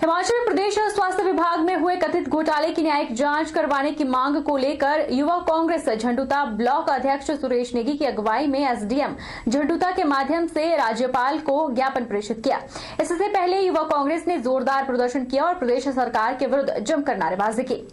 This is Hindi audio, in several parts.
हिमाचल प्रदेश स्वास्थ्य विभाग में हुए कथित घोटाले की न्यायिक जांच करवाने की मांग को लेकर युवा कांग्रेस झंडूता ब्लॉक अध्यक्ष सुरेश नेगी की अगुवाई में एसडीएम झंडूता के माध्यम से राज्यपाल को ज्ञापन प्रेषित किया। इससे पहले युवा कांग्रेस ने जोरदार प्रदर्शन किया और प्रदेश सरकार के विरुद्ध जमकर नारेबाजी की।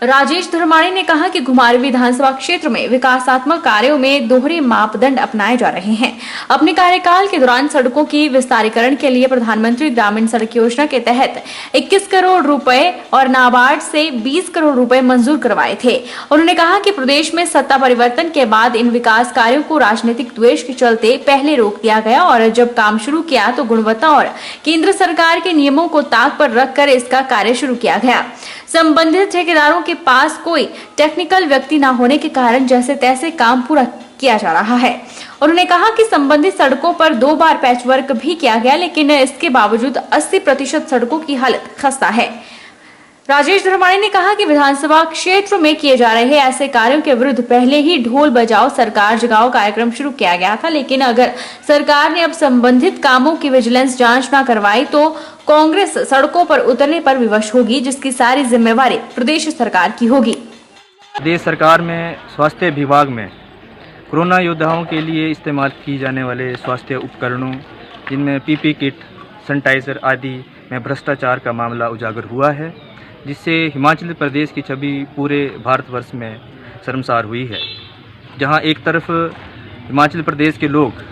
राजेश धर्माणी ने कहा कि घुमारवीं विधानसभा क्षेत्र में विकासात्मक कार्यों में दोहरे मापदंड अपनाए जा रहे हैं। अपने कार्यकाल के दौरान सड़कों की विस्तारीकरण के लिए प्रधानमंत्री ग्रामीण सड़क योजना के तहत 21 करोड़ रुपए और नाबार्ड से 20 करोड़ रुपए मंजूर करवाए थे। उन्होंने कहा कि प्रदेश में सत्ता परिवर्तन के बाद इन विकास कार्यों को राजनीतिक द्वेष के चलते पहले रोक दिया गया और जब काम शुरू किया तो गुणवत्ता और केंद्र सरकार के नियमों को ताक पर रखकर इसका कार्य शुरू किया गया। संबंधित ठेकेदारों के पास कोई टेक्निकल व्यक्ति न होने के कारण जैसे तैसे काम पूरा किया जा रहा है। उन्होंने कहा कि संबंधित सड़कों पर 2 बार पैचवर्क भी किया गया, लेकिन इसके बावजूद 80% सड़कों की हालत खस्ता है। राजेश धर्माणी ने कहा कि विधानसभा क्षेत्र में किए जा रहे ऐसे कार्यों के विरुद्ध पहले ही ढोल बजाओ सरकार जगाओ कार्यक्रम शुरू किया गया था, लेकिन अगर सरकार ने अब संबंधित कामों की विजिलेंस जांच न करवाई तो कांग्रेस सड़कों पर उतरने पर विवश होगी, जिसकी सारी जिम्मेवारी प्रदेश सरकार की होगी। प्रदेश सरकार में स्वास्थ्य विभाग में कोरोना योद्धाओं के लिए इस्तेमाल की जाने वाले स्वास्थ्य उपकरणों जिनमें पीपी किट, सैनिटाइजर आदि में भ्रष्टाचार का मामला उजागर हुआ है, जिससे हिमाचल प्रदेश की छवि पूरे भारतवर्ष में शर्मसार हुई है। जहां एक तरफ हिमाचल प्रदेश के लोग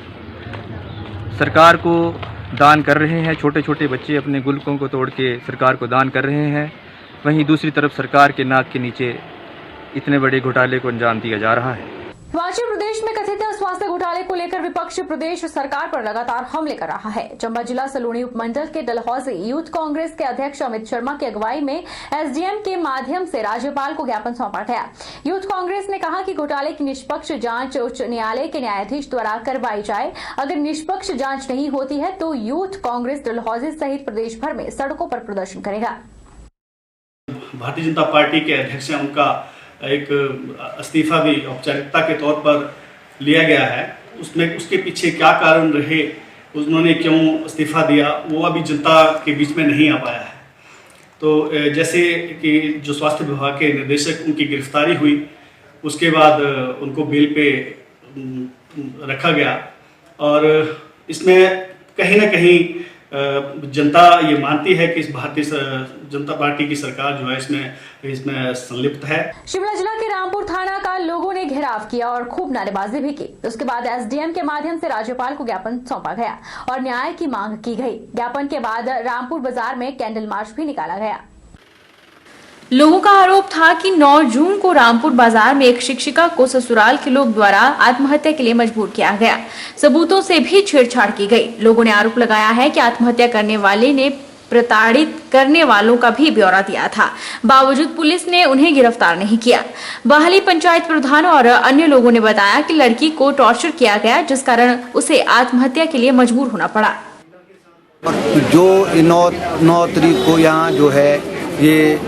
सरकार को दान कर रहे हैं, छोटे छोटे बच्चे अपने गुल्कों को तोड़ के सरकार को दान कर रहे हैं, वहीं दूसरी तरफ सरकार के नाक के नीचे इतने बड़े घोटाले को अंजाम दिया जा रहा है। हिमाचल प्रदेश में कथित स्वास्थ्य घोटाले को लेकर विपक्ष प्रदेश सरकार पर लगातार हमले कर रहा है। चंबा जिला सलूणी उपमंडल के डलहौजी यूथ कांग्रेस के अध्यक्ष अमित शर्मा की अगुवाई में एसडीएम के माध्यम से राज्यपाल को ज्ञापन सौंपा गया। यूथ कांग्रेस ने कहा कि घोटाले की निष्पक्ष जांच उच्च न्यायालय के न्यायाधीश द्वारा करवाई जाए। अगर निष्पक्ष जांच नहीं होती है तो यूथ कांग्रेस डलहौजी सहित प्रदेश भर में सड़कों पर प्रदर्शन करेगा। भारतीय जनता पार्टी के अध्यक्ष हैं, उनका एक इस्तीफा भी औपचारिकता के तौर पर लिया गया है। उसमें उसके पीछे क्या कारण रहे, उन्होंने क्यों इस्तीफा दिया, वो अभी जनता के बीच में नहीं आ पाया है। तो जैसे कि जो स्वास्थ्य विभाग के निदेशक, उनकी गिरफ्तारी हुई, उसके बाद उनको बेल पे रखा गया और इसमें कहीं ना कहीं जनता ये मानती है कि इस भारतीय जनता पार्टी की सरकार जो है इसमें संलिप्त है। शिमला जिला के रामपुर थाना का लोगों ने घेराव किया और खूब नारेबाजी भी की। उसके बाद एसडीएम के माध्यम से राज्यपाल को ज्ञापन सौंपा गया और न्याय की मांग की गई। ज्ञापन के बाद रामपुर बाजार में कैंडल मार्च भी निकाला गया। लोगों का आरोप था कि 9 जून को रामपुर बाजार में एक शिक्षिका को ससुराल के लोग द्वारा आत्महत्या के लिए मजबूर किया गया। सबूतों से भी छेड़छाड़ की गई। लोगों ने आरोप लगाया है कि आत्महत्या करने वाले ने प्रताड़ित करने वालों का भी ब्यौरा दिया था, बावजूद पुलिस ने उन्हें गिरफ्तार नहीं किया। बाहली पंचायत प्रधान और अन्य लोगों ने बताया कि लड़की को टॉर्चर किया गया, जिस कारण उसे आत्महत्या के लिए मजबूर होना पड़ा। जो 9 तारीख को यहाँ जो है ये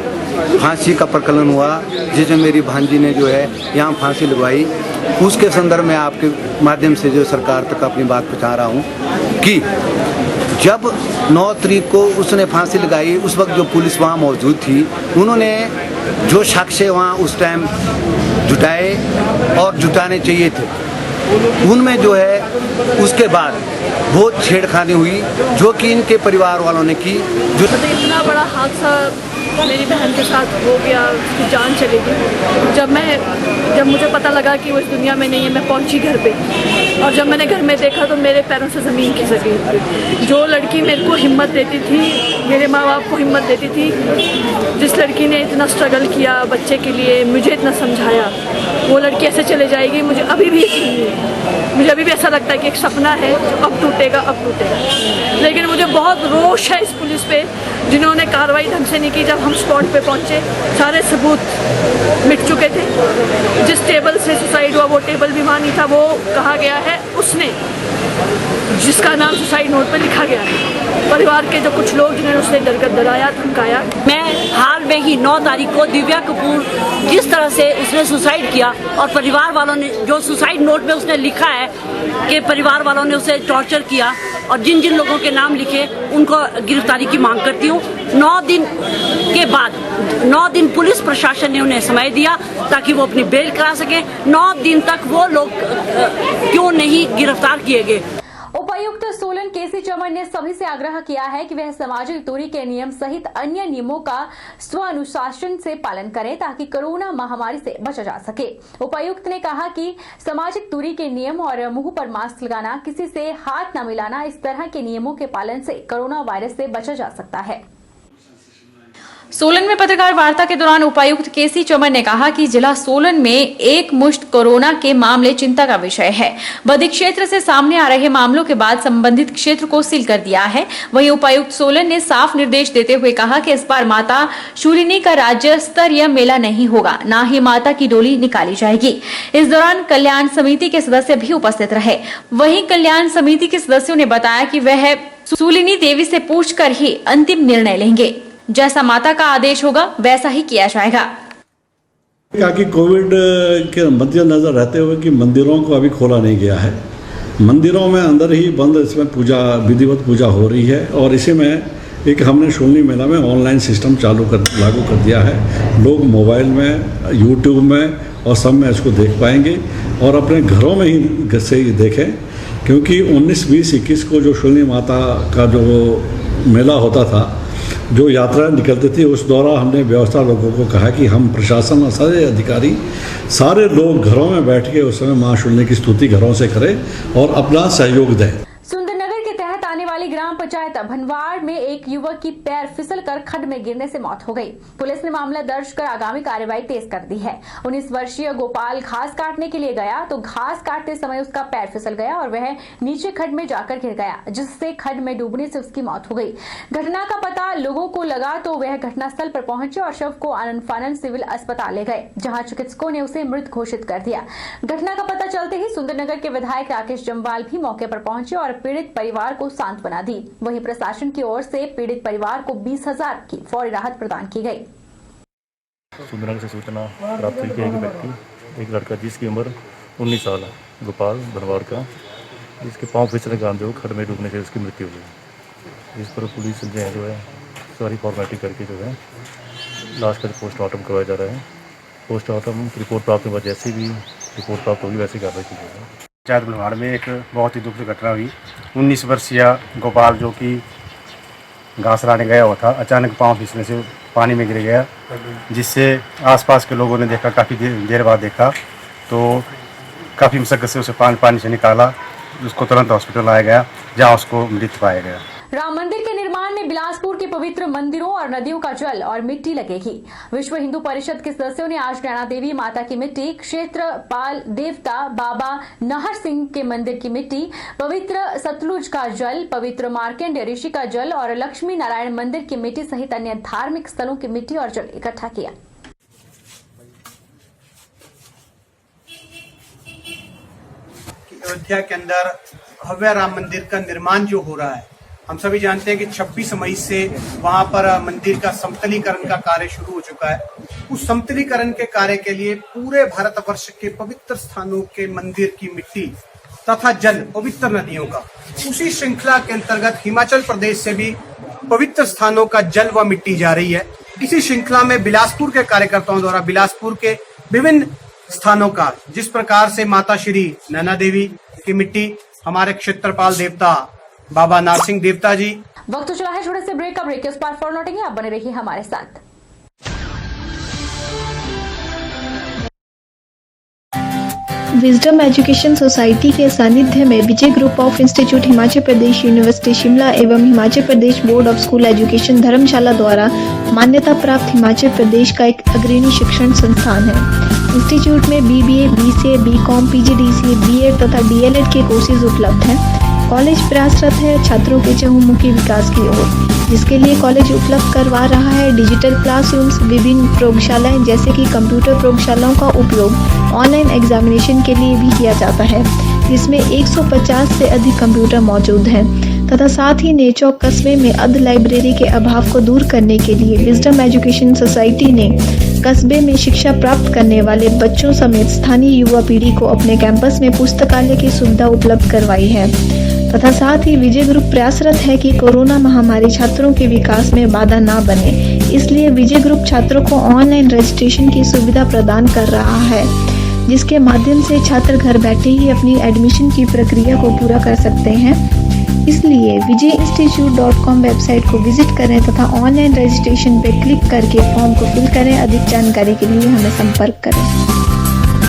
फांसी का प्रकलन हुआ, जिसमें मेरी भांजी ने जो है यहाँ फांसी लगवाई, उसके संदर्भ में आपके माध्यम से जो सरकार तक अपनी बात पहुँचा रहा हूँ कि जब 9 तारीख को उसने फांसी लगाई, उस वक्त जो पुलिस वहाँ मौजूद थी, उन्होंने जो साक्ष्य वहाँ उस टाइम जुटाए और जुटाने चाहिए थे, उनमें जो है उसके बाद बहुत छेड़खानी हुई जो कि इनके परिवार वालों ने की। जो इतना बड़ा हादसा मेरी बहन के साथ हो गया, उसकी जान चली गई। जब मुझे पता लगा कि वो इस दुनिया में नहीं है, मैं पहुंची घर पे और जब मैंने घर में देखा तो मेरे पैरों से ज़मीन खिसक गई। जो लड़की मेरे को हिम्मत देती थी, मेरे माँ बाप को हिम्मत देती थी, जिस लड़की ने इतना स्ट्रगल किया बच्चे के लिए, मुझे इतना समझाया, वो लड़की ऐसे चले जाएगी, मुझे अभी भी ऐसा लगता है कि एक सपना है जो अब टूटेगा। लेकिन मुझे बहुत रोष है इस पुलिस पे, जिन्होंने कार्रवाई ढंग से नहीं की। जब हम स्पॉट पे पहुंचे, सारे सबूत मिट चुके थे। जिस टेबल से सुसाइड हुआ वो टेबल भी वहाँ नहीं था। वो कहा गया है उसने, जिसका नाम सुसाइड नोट पे लिखा गया है, परिवार के जो कुछ लोग जिन्होंने उसे डराया धमकाया। मैं हाल में ही 9 तारीख को दिव्या कपूर जिस तरह से उसने सुसाइड किया और परिवार वालों ने जो सुसाइड नोट में उसने लिखा है कि परिवार वालों ने उसे टॉर्चर किया और जिन जिन लोगों के नाम लिखे उनको गिरफ्तारी की मांग करती हूँ। 9 दिन के बाद 9 दिन पुलिस प्रशासन ने उन्हें समय दिया ताकि वो अपनी बेल करा सके। 9 दिन तक वो लोग क्यों नहीं गिरफ्तार किए गए? उपायुक्त सोलन केसी चमन ने सभी से आग्रह किया है कि वह सामाजिक दूरी के नियम सहित अन्य नियमों का स्वानुशासन से पालन करें ताकि कोरोना महामारी से बचा जा सके। उपायुक्त ने कहा कि सामाजिक दूरी के नियम और मुंह पर मास्क लगाना, किसी से हाथ न मिलाना, इस तरह के नियमों के पालन से कोरोना वायरस से बचा जा सकता है। सोलन में पत्रकार वार्ता के दौरान उपायुक्त केसी चमन ने कहा कि जिला सोलन में एक मुश्त कोरोना के मामले चिंता का विषय है। बद्दी क्षेत्र से सामने आ रहे मामलों के बाद संबंधित क्षेत्र को सील कर दिया है। वहीं उपायुक्त सोलन ने साफ निर्देश देते हुए कहा कि इस बार माता शूलिनी का राज्य स्तरीय मेला नहीं होगा, न ही माता की डोली निकाली जाएगी। इस दौरान कल्याण समिति के सदस्य भी उपस्थित रहे। वहीं कल्याण समिति के सदस्यों ने बताया कि वह शूलिनी देवी से पूछकर ही अंतिम निर्णय लेंगे। जैसा माता का आदेश होगा वैसा ही किया जाएगा। कहा कि कोविड के मद्देनजर रहते हुए कि मंदिरों को अभी खोला नहीं गया है, मंदिरों में अंदर ही बंद इसमें पूजा विधिवत पूजा हो रही है और इसी में एक हमने शूलिनी मेला में ऑनलाइन सिस्टम लागू कर दिया है। लोग मोबाइल में, यूट्यूब में और सब में इसको देख पाएंगे और अपने घरों में ही से ही देखें, क्योंकि 19, 20, 21 को जो शूलिनी माता का जो मेला होता था, जो यात्रा निकलती थी, उस दौरान हमने व्यवस्था लोगों को कहा कि हम प्रशासन और सारे अधिकारी, सारे लोग घरों में बैठ के उस समय मां शूलिनी की स्तुति घरों से करें और अपना सहयोग दें। सुंदरनगर के तहत आने वाली ग्राम पंचायत भनवाड़ में एक युवक की पैर फिसलकर खड्ड में गिरने से मौत हो गई। पुलिस ने मामला दर्ज कर आगामी कार्रवाई तेज कर दी है। 19 वर्षीय गोपाल घास काटने के लिए गया तो घास काटते समय उसका पैर फिसल गया और वह नीचे खड्ड में जाकर गिर गया, जिससे खड्ड में डूबने से उसकी मौत हो गई। घटना का पता लोगों को लगा तो वह घटनास्थल पर पहुंचे और शव को आनंद फानंद सिविल अस्पताल ले गए, जहां चिकित्सकों ने उसे मृत घोषित कर दिया। घटना का पता चलते ही सुंदरनगर के विधायक राकेश जम्वाल भी मौके पर पहुंचे और पीड़ित परिवार को सांत्वना दी। वहीं प्रशासन की ओर से पीड़ित परिवार को 20,000 की फौरी राहत प्रदान की गई। सुंदरनगर से सूचना प्राप्त हुई कि एक व्यक्ति, एक लड़का जिसकी उम्र 19 साल है, गोपाल भनवाड़ का, जिसके पांव फिसलने के कारण जो खड्ड में डूबने से उसकी मृत्यु हुई। जिस पर पुलिस जो है सारी फॉर्मेलिटी करके जो है लाश का पोस्टमार्टम करवाया जा रहा है। पोस्टमार्टम की रिपोर्ट प्राप्त होने बाद जैसे भी रिपोर्ट प्राप्त होगी वैसे कार्रवाई की जाएगी। पंचायत भनवाड़ में एक बहुत ही दुखद घटना हुई। 19 वर्षीय गोपाल जो कि घास लाने गया हुआ था, अचानक पांव फिसलने से पानी में गिर गया, जिससे आसपास के लोगों ने देखा, काफ़ी देर बाद देखा तो काफ़ी मशक्क़त से उसे पानी से निकाला। उसको तुरंत हॉस्पिटल लाया गया, जहां उसको मृत पाया गया। राम मंदिर के निर्माण में बिलासपुर के पवित्र मंदिरों और नदियों का जल और मिट्टी लगेगी। विश्व हिंदू परिषद के सदस्यों ने आज नैना देवी माता की मिट्टी, क्षेत्रपाल देवता बाबा नाहर सिंह के मंदिर की मिट्टी, पवित्र सतलुज का जल, पवित्र मार्कंडेय ऋषि का जल और लक्ष्मी नारायण मंदिर की मिट्टी सहित अन्य धार्मिक स्थलों की मिट्टी और जल इकट्ठा किया। अयोध्या के अंदर भव्य राम मंदिर का निर्माण जो हो रहा है, हम सभी जानते हैं कि 26 मई से वहां पर मंदिर का समतलीकरण का कार्य शुरू हो चुका है। उस समतलीकरण के कार्य के लिए पूरे भारतवर्ष के पवित्र स्थानों के मंदिर की मिट्टी तथा जल, पवित्र नदियों का, उसी श्रृंखला के अंतर्गत हिमाचल प्रदेश से भी पवित्र स्थानों का जल व मिट्टी जा रही है। इसी श्रृंखला में बिलासपुर के कार्यकर्ताओं द्वारा बिलासपुर के विभिन्न स्थानों का, जिस प्रकार से माता श्री नैना देवी की मिट्टी, हमारे क्षेत्रपाल देवता बाबा नाहर सिंह देवता जी। वक्त तो चला है छोटे से ब्रेक का। ब्रेक के उस पार फॉर लौटेंगे, आप बने रहिए हमारे साथ। विजडम एजुकेशन सोसाइटी के सानिध्य में Vijay group of institute, Himachal Pradesh university Shimla एवं Himachal Pradesh board of school education Dharamshala द्वारा मान्यता प्राप्त हिमाचल प्रदेश का एक अग्रणी शिक्षण संस्थान है। इंस्टीट्यूट में BBA, BCA, BCom, PGDCA, BEd तथा DLEd के कोर्सेज उपलब्ध हैं। कॉलेज प्रयासरत है छात्रों के चहुमुखी विकास की ओर, जिसके लिए कॉलेज उपलब्ध करवा रहा है डिजिटल क्लासरूम्स, विभिन्न प्रयोगशालाएं जैसे कि कंप्यूटर प्रयोगशालाओं का उपयोग ऑनलाइन एग्जामिनेशन के लिए भी किया जाता है, जिसमें 150 से अधिक कंप्यूटर मौजूद हैं तथा साथ ही नेचौक कस्बे में अर्ध लाइब्रेरी के अभाव को दूर करने के लिए विजडम एजुकेशन सोसाइटी ने कस्बे में शिक्षा प्राप्त करने वाले बच्चों समेत स्थानीय युवा पीढ़ी को अपने कैंपस में पुस्तकालय की सुविधा उपलब्ध करवाई है तथा साथ ही विजय ग्रुप प्रयासरत है कि कोरोना महामारी छात्रों के विकास में बाधा ना बने। इसलिए विजय ग्रुप छात्रों को ऑनलाइन रजिस्ट्रेशन की सुविधा प्रदान कर रहा है, जिसके माध्यम से छात्र घर बैठे ही अपनी एडमिशन की प्रक्रिया को पूरा कर सकते हैं। इसलिए vijayiinstitute.com वेबसाइट को विजिट करें तथा ऑनलाइन रजिस्ट्रेशन पे क्लिक करके फॉर्म को फिल करें। अधिक जानकारी के लिए हमें संपर्क करें।